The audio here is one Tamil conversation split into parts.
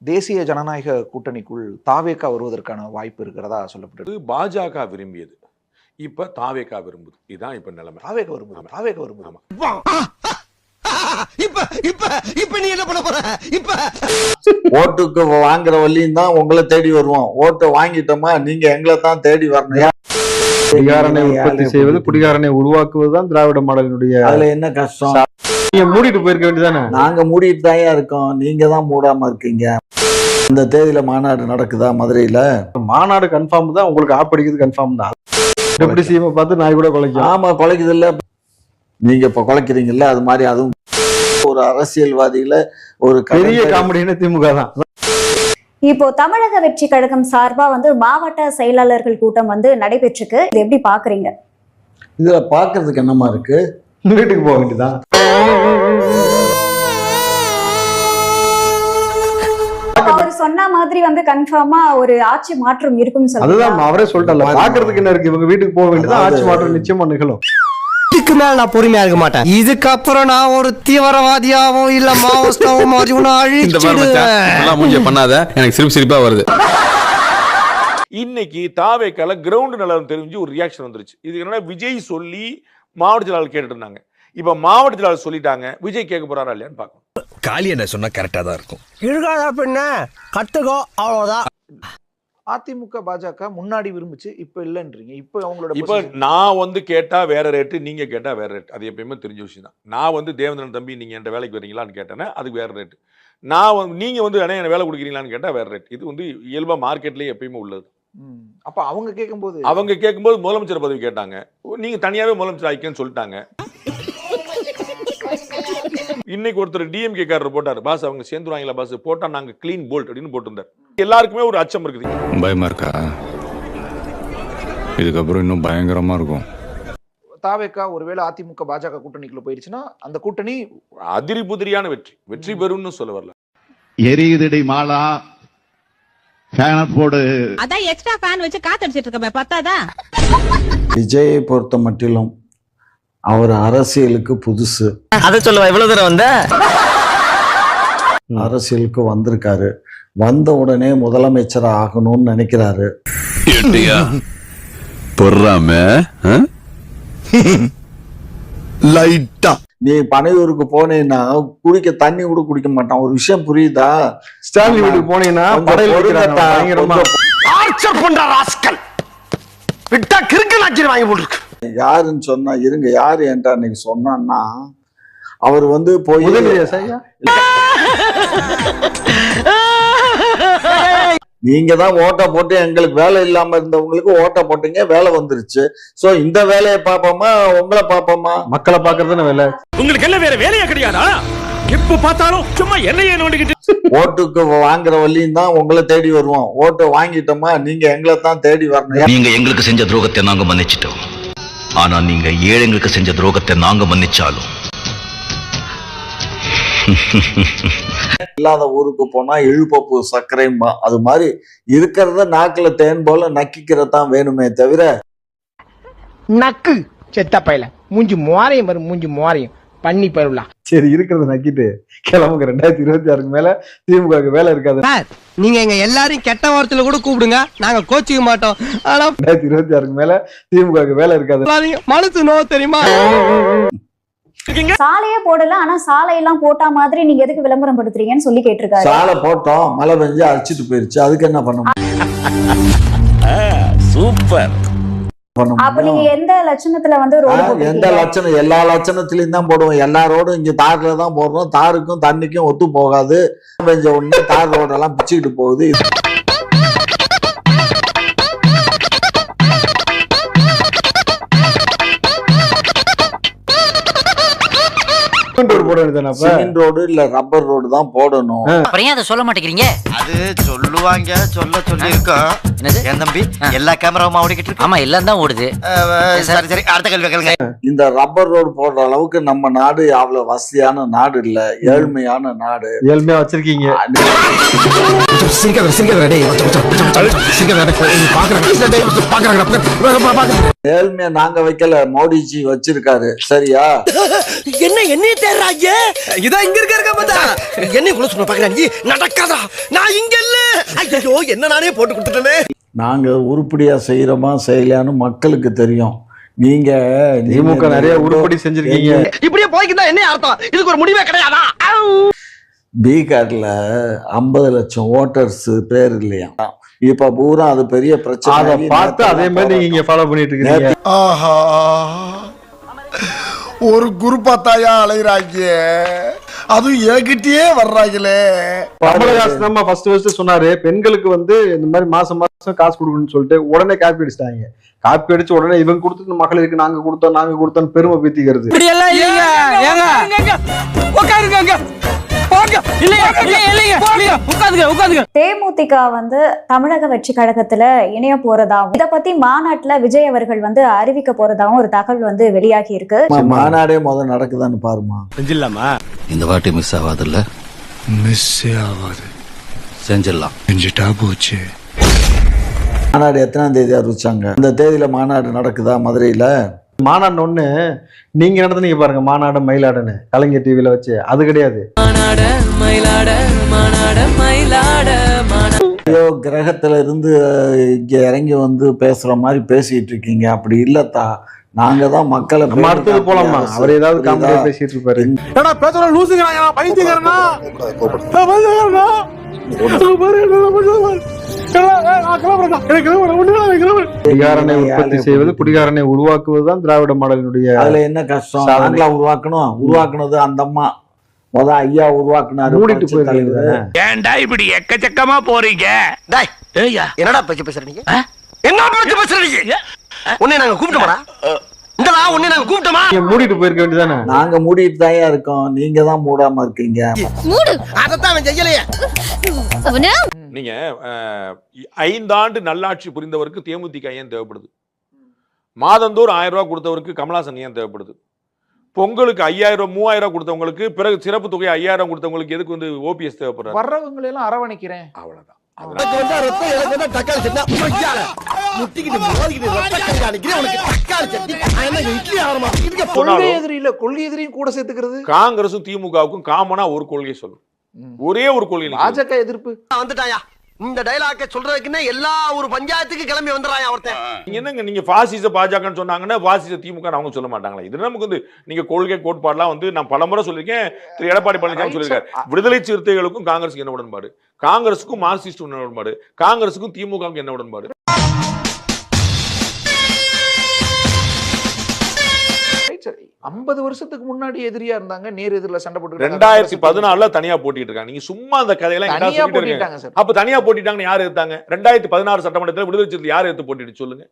தேசிய ஜனநாயக கூட்டணிக்குள் தாவேகா வருவதற்கான வாய்ப்பு இருக்கிறதா சொல்லப்பட்டது. பாஜக விரும்பியது, இப்ப தாவேகா விரும்புது. இதுதான் இப்ப நிலைமை. தாவேகா விரும்புது. இப்ப நீ என்ன பண்ண போற? இப்ப ஓட்டுக்கு வாங்குற வழியும் தான் உங்களை தேடி வருவோம். ஓட்டு வாங்கிட்டோமா நீங்க எங்களை தான் தேடி வரணும். குடிகாரனை உற்பத்தி செய்வது, குடிகாரனை உருவாக்குவதுதான் திராவிட மாடலினுடைய. அதுல என்ன கஷ்டம்? நீங்க மூடிட்டு போயிருக்க வேண்டியதானே. நாங்க மூடிட்டு தான் இருக்கோம், நீங்க தான் மூடாம இருக்கீங்க. இந்த தேதியில மாநாடு நடக்குதா மதுரையில? மாநாடு கன்ஃபார்ம் தான், உங்களுக்கு ஆப்படிக்கிறது கன்ஃபார்ம் தான். எப்படி சீமை பார்த்து நாய் கூட குலைக்கும். ஆமா, குலைக்குது இல்ல. நீங்க இப்ப குலைக்கிறீங்கல்ல, அது மாதிரி அதுவும் ஒரு அரசியல்வாதியில ஒரு பெரிய காமெடின்னு திமுக தான். இப்போ தமிழக வெற்றி கழகம் சார்பா மாவட்ட செயலாளர்கள் கூட்டம் நடைபெற்றிருக்கு. இது எப்படி பாக்குறீங்க? இதுல பாக்குறதுக்கு என்னமா இருக்கு? வீட்டுக்கு போக வேண்டியதான். அவர் சொன்ன மாதிரி கன்ஃபார்மா ஒரு ஆட்சி மாற்றம் இருக்கும் சொல்லுங்க. அதுதான் அவரே சொல்லிட்டாங்க. பாக்குறதுக்கு என்ன இருக்கு? இவங்க வீட்டுக்கு போக வேண்டியதான். ஆட்சி மாற்றம் நிச்சயமா நிகழும். இதுக்கு மேல நான் பொறுமையா இருக்க மாட்டேன். இதுக்கப்புறம் நான் ஒரு தீவிரவாதியாவும் இல்ல மாவோஸ்டாவும் பண்ணாத. எனக்கு சிரிப்பா வருது. இன்னைக்கு தாவேக்கால கிரவுண்ட் நிலவரம் தெரிஞ்சு ஒரு ரியாக்ஷன் வந்துருச்சு. இது என்னன்னா, விஜய் சொல்லி மாவட்ட செயலாளர் கேட்டுட்டு இருந்தாங்க. இப்ப மாவட்ட செயலாளர் சொல்லிட்டாங்க, விஜய் கேட்க போறாரா இல்லையான்னு பார்க்கணும். காளி என்ன சொன்னா கரெக்டா தான் இருக்கும். இருக்காதா பின்ன கத்துக்கோ, அவ்வளவுதான். அதிமுக பாஜக முன்னாடி விரும்புச்சு, இப்ப இல்லன்றீங்க. இப்ப அவங்களோட இப்ப நான் கேட்டா வேற ரேட்டு, நீங்க கேட்டா வேற ரேட். அது எப்பயுமே தெரிஞ்ச விஷயம் தான். நான் தேவேந்திரன் தம்பி நீங்க என்கிட்ட வேலைக்கு வரீங்களான்னு கேட்டேன்னா அதுக்கு வேற ரேட்டு. நான் நீங்க அண்ணே என்ன வேலை கொடுக்குறீங்களான்னு கேட்டா வேற ரேட். இது இயல்பா மார்க்கெட்லயே எப்பயுமே உள்ளது. அப்ப அவங்க கேட்கும்போது முதலமைச்சர் பதவி கேட்டாங்க, நீங்க தனியாவே முதலமைச்சர் ஆயிக்கன்னு சொல்லிட்டாங்க. இன்னைக்கு ஒருத்தர் டிஎம்கே காரர் போட்டாரு, பாஸ் அவங்க சேர்ந்துருவாங்களா பாஸ், போட்டா நாங்க கிளீன் போல்ட் அப்படின்னு போட்டிருந்தார். எல்லாருக்குமே ஒரு அச்சம் இருக்குது. பயமா இருக்கா? இதுக்கப்புறம் இன்னும் பயங்கரமா இருக்கும். தாவேகா ஒருவேளை அதிமுக பாஜக கூட்டணிக்குள்ள போயிருச்சுன்னா அந்த கூட்டணி அதிரி புதிரியான வெற்றி பெறும்னு சொல்ல வரல. எரியுதடி மாலா போடு. அதான் எக்ஸ்ட்ரா ஃபேன் வச்சு காத்தடிச்சிட்டு இருக்க பத்தாதா? விஜயை பொறுத்த மட்டிலும் அவர் அரசியலுக்கு புதுசு. அத சொல்லுவா இவ்வளவு தூரம் வந்த. அரசியலுக்கு வந்திருக்காரு, வந்த உடனே முதலமைச்சர் ஆகணும்னு நினைக்கிறாரு. நீ பனையூருக்கு போனேன்னா குடிக்க தண்ணி கூட குடிக்க மாட்டான். ஒரு விஷயம் புரியுதா? ஸ்டாலின் வீட்டுக்கு போனீங்கன்னா யாருன்னு சொன்னா இருங்க, யாரு என்கிட்ட அன்னைக்கு சொன்னான்னா அவர் போய் நீங்க தான் ஓட்டை போட்டு எங்களுக்கு வேலை இல்லாம இருந்தவங்களுக்கு ஓட்டை போட்டீங்க, வேலை வந்துருச்சு. சோ இந்த வேலையை பாப்போமா உங்களை பாப்போமா? மக்களை பாக்குறதுன்னு வேலை. உங்களுக்கு எல்லாம் வேற வேலையா கிடையாதா? எப்ப பார்த்தாலும் சும்மா என்னையே நோண்டிக்கிட்டு. ஓட்டுக்கு வாங்குற வழியும் தான் உங்களை தேடி வருவோம். ஓட்டு வாங்கிட்டோமா நீங்க எங்களை தான் தேடி வரணும். நீங்க எங்களுக்கு செஞ்ச துரோகத்தை நாங்க மன்னிச்சிட்டோம். ஆனா நீங்க ஏழைங்களுக்கு செஞ்ச துரோகத்தை நாங்க மன்னிச்சாலும் இல்லாத ஊருக்கு போனா இழுப்பப்பு சர்க்கரைம்பா. அது மாதிரி இருக்கிறத நாக்குல தேன் போல நக்கிக்கிறதான் வேணுமே தவிர நக்கு செத்த பையல மூஞ்சி மோரையும் வரும், மூஞ்சி மோரையும் பண்ணி போயிடலாம். சரி, இருக்கிறத நக்கிட்டு கிளம்புங்க. 2026 மேல திமுக வேலை இருக்காது. நீங்க எங்க எல்லாரையும் கெட்ட வார்த்தையில கூட கூப்பிடுங்க, நாங்க கோச்சிக்க மாட்டோம். ஆனா 2026 மேல திமுக வேலை இருக்காது. மனசு நோ தெரியுமா? சாலையே போடல, ஆனா சாலையெல்லாம் போட்டா மாதிரி நீங்க எதுக்கு விளம்பரம் படுத்துறீங்கன்னு சொல்லி கேட்டிருக்காரு. சாலை போட்டோம், மழை பெஞ்சு அடிச்சிட்டு போயிருச்சு, அதுக்கு என்ன பண்ண சூப்பர். அப்ப நீங்க எந்த லட்சணத்துல ரோடு எந்த லட்சணம்? எல்லா லட்சணத்திலயும் தான் போடுவோம். எல்லா ரோடும் இங்க தார்ல தான் போடுறோம். தாருக்கும் தண்ணிக்கும் ஒத்து போகாது. பெஞ்ச உடனே தார் ரோடெல்லாம் பிச்சுக்கிட்டு போகுது. சிமெண்ட் ரோடு இல்ல ரப்பர் ரோடு தான் போடணும். அப்புறம் அதை சொல்ல மாட்டேங்கிறீங்க? அது சொல்லுவாங்க, சொல்லி இருக்கோம். என் தம்பி எல்லா கேமராவும் ஓடிக்கிட்டு இருக்கு. ஆமா, எல்லாம் தான் ஓடுது. சரி சரி, அடுத்த கேள்வி கேளுங்க. இந்த ரப்பர் ரோடு போடுற அளவுக்கு நம்ம நாடு அவ்வளவு வசதியான நாடு இல்ல, ஏழ்மையான நாடு. ஏழ்மையா வச்சிருக்கீங்க. ஏழ்மையா நாங்க வைக்கல, மோடிஜி வச்சிருக்காரு. சரியா? என்ன தேடுறாங்க? இதான் இங்க இருக்க பார்த்தா என்ன இவ்வளவு சொல்ல பாக்குறேன் நீ நடக்காதா நான் இங்க இல்ல ஐயோ என்ன நானே போட்டு கொடுத்துட்டேனே. நாங்க உருப்படியா செய்யறோமா செய்யலான்னு மக்களுக்கு தெரியும். நீங்க திமுக நிறைய உருப்படி செஞ்சிருக்கீங்க. இப்படியே போய்க்கிட்டா என்ன அர்த்தம்? இதுக்கு ஒரு முடிவே கிடையாதா? பீகார்ல 50 லட்சம் ஓட்டர்ஸ் பேர் இல்லையா, இப்ப பூரா அது பெரிய பிரச்சனை. அதை பார்த்து அதே மாதிரி நீங்க ஃபாலோ பண்ணிட்டு இருக்கீங்க. ஆஹா ஒரு குருப்பாத்தாயா அலைகிறாங்க, அதுவும் ஏகிட்டே வர்றாங்களே. கமலஹாசன் தான் ஃபர்ஸ்ட் சொன்னாரு பெண்களுக்கு வந்து இந்த மாதிரி மாசம் மாசம் காசு கொடுக்கணும்னு சொல்லிட்டு உடனே காப்பி அடிச்சிட்டாங்க. காப்பி அடிச்சு உடனே இவங்க கொடுத்து மகளிருக்கு நாங்க கொடுத்தோம் பெருமை பீத்திக்கிறது. தேமுதிக வந்து தமிழக வெற்றி கழகத்துல இணைய போறதாவும் இத பத்தி மாநாட்டுல விஜய் அவர்கள் வந்து அறிவிக்க போறதாவும் ஒரு தகவல் வந்து வெளியாகி இருக்கு. மாநாடே முதல் நடக்குதான்னு பாருமா. செஞ்சிடலாமா? இந்த வாட்டி மிஸ் ஆகாதுல்ல? மிஸ் ஆகாது. செஞ்சிடலாம். செஞ்சுட்டா போச்சு. மாநாடு எத்தனாம் தேதி அறிவிச்சாங்க? இந்த தேதியில மாநாடு நடக்குதா மதுரையில? மாநாடு ஒண்ணு நீங்க நடத்துனீங்க பாருங்க, மாநாடு மயிலாடுன்னு கலைஞர் டிவில வச்சு, அது கிடையாது. ஐயோ கிரகத்துல இருந்து இங்க இறங்கி வந்து பேசுற மாதிரி பேசிட்டு இருக்கீங்க. அப்படி இல்லத்தா, நாங்க தான் மக்களை நம்ம அடுத்தது போலாமா? அவர் ஏதாவது காமெடியா பேசிட்டு இருப்பாரு. குடிகாரனை உற்பத்தி செய்வது, குடிகாரனை உருவாக்குவதுதான் திராவிட மாடலினுடைய. அதுல என்ன கஷ்டம்? நாங்களா உருவாக்குனது அந்த அம்மா ஐயா உருவாக்குனாரு. மூடிட்டு போயிருக்காங்க. ஏன்டா இப்படி எக்கச்சக்கமா போறீங்க? என்னடா பேச்சு பேசுறீங்க? என்ன பேச்சு பேசுறீங்க? உன்னை நாங்க கூப்பிட்டோமா? இந்தடா உன்னை நாங்க கூப்பிட்டோமா? மூடிட்டு போயிருக்க வேண்டியதானே? நாங்க மூடிட்டு தான் இருக்கோம், நீங்க தான் மூடாம இருக்கீங்க. அதத்தான் அவன் செய்யலையே. நீங்க 5 ஆண்டு நல்லாட்சி புரிந்தவருக்கு தேமுதிக ஏன் தேவைப்படுது? மாதந்தோறும் 1000 ரூபாய் கொடுத்தவருக்கு கமலஹாசன் ஏன் தேவைப்படுது? பொங்கலுக்கு 5000 3000 கொடுத்தவங்களுக்கு, பிறகு சிறப்பு தொகை 5000 கொடுத்தவங்களுக்கு எதுக்கு வந்து ஓபிஎஸ் தேவைப்படுறாரு? வர்றவங்களை எல்லாம் அரவணைக்கிறேன், அவ்வளவுதான். கொள்கை எதிரியும் கூட சேர்த்துக்கிறது. காங்கிரசும் திமுகவுக்கும் காமனா ஒரு கொள்கை சொல்லும், ஒரே ஒரு கொள்கை. பாஜக எதிர்ப்பு வந்துட்டாயா? இந்த டைலாக்க சொல்றதுக்குன்னே எல்லா ஒரு பஞ்சாயத்துக்கு கிளம்பி வந்துறாயா ஒருத்தன். என்னங்க நீங்க பாசிச பாஜகன்னு சொன்னாங்கன்னா பாசிச திமுக அவங்க சொல்ல மாட்டாங்களா? இது நமக்கு வந்து நீங்க கொள்கை கோட்பாடுலாம் வந்து நான் பலமுறை சொல்லியிருக்கேன். திரு எடப்பாடி பழனிசாமி சொல்லியிருக்காரு, விடுதலை சிறுத்தைகளுக்கும் காங்கிரஸுக்கு என்ன உடன்பாடு, காங்கிரஸுக்கும் மார்க்சிஸ்ட் என்ன உடன்பாடு, காங்கிரஸுக்கும் திமுகவுக்கும் என்ன உடன்பாடு? 50 வருஷத்துக்கு முன்னாடி எதிரியா இருந்தாங்க, நேர் எதிரில சண்டை போட்டு 2014 தனியா போட்டிட்டு இருக்காங்க. நீங்க சும்மா அந்த கதையெல்லாம் அப்ப தனியா போட்டிட்டாங்கன்னு யார் எடுத்தாங்க? 2016 சட்டமன்றத்தில் விடுதலை சிறுத்தை யார் எடுத்து போட்டிட்டு சொல்லுங்க.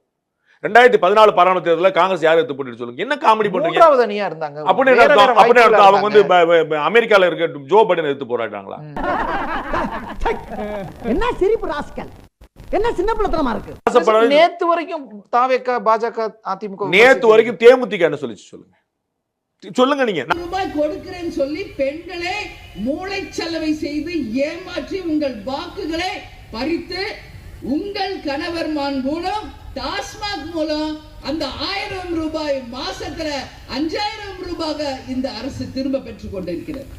2014 பாராளுமன்ற தேர்தலில் காங்கிரஸ் யார் எடுத்து போட்டிட்டு சொல்லுங்க. என்ன காமெடி பண்றீங்க? தனியா இருந்தாங்க அப்படின்னு அவங்க வந்து அமெரிக்கால இருக்க ஜோ பைடன் எடுத்து போராட்டாங்களா? என்ன சிரிப்பு ராஸ்கல், என்ன சின்ன பிள்ளைத்தனமா இருக்கு. நேத்து வரைக்கும் தாவேக பாஜக அதிமுக நேத்து வரைக்கும் தேமுதிக என்ன சொல்லிச்சு சொல்லுங்க, சொல்லுங்க. நீங்க ரூபாய் கொடுக்கிறேன்னு சொல்லி பெண்களை மூளைச்சலவை செய்து ஏமாற்றி உங்கள் வாக்குகளை பறித்து உங்கள் கணவர்மான் மூலம் டாஸ்மாக் மூலம் அந்த 1000 ரூபாய் மாசத்துல 5000 ரூபாய் இந்த அரசு திரும்ப பெற்றுக் கொண்டிருக்கிறது.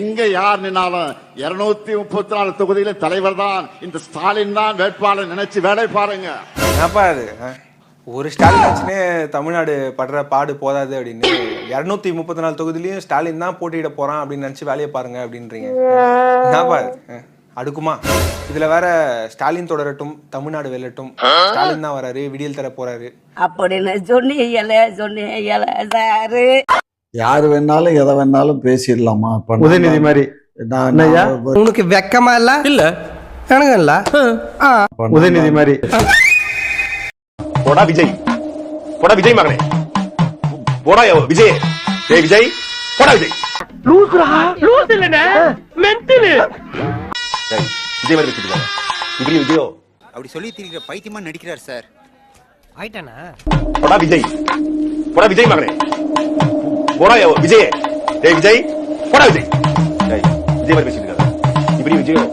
எங்க யார் நின்னாலும் 234 தொகுதியில தலைவர் தான் இந்த ஸ்டாலின் தான் வேட்பாளர் நினைச்சு வேலை பாருங்க. ஒரு ஸ்டாலின் ஆச்சுன்னே தமிழ்நாடு படுற பாடு போதாது அப்படின்னு 234 தொகுதியிலையும் ஸ்டாலின் தான் போட்டியிட போறான் அப்படின்னு நினைச்சு வேலையை பாருங்க அப்படின்றீங்க. அடுக்குமா? இதுல வேற ஸ்டாலின் தொடரட்டும், தமிழ்நாடு வெல்லட்டும், ஸ்டாலின் தான் வராரு, விடியல் தர போறாரு அப்படின்னு சொன்னீங்க. யாரு வேணாலும் எதை வேணாலும் பேசிடலாமா? உதயநிதி மாதிரி உனக்கு வெக்கமா இல்ல? இல்ல எனக்கு இல்ல. உதயநிதி மாதிரி போடா விஜய், போடா விஜய் மகனே, போடா விஜய், ஏய் விஜய், போடா விஜய். லூசுரா, லூசு இல்லனே, மென்டல். விஜய் மாதிரி பேசிட்டு இப்படி விஜயோ அப்படி சொல்லி திரிக்கிற பைத்தியமா நடிக்கிறார் சார். ஆயிட்டானா? போடா விஜய், போடா விஜய் மகனே, போடா விஜய், ஏய் விஜய், போடா விஜய். விஜய் மாதிரி பேசிட்டு இப்படி விஜயோ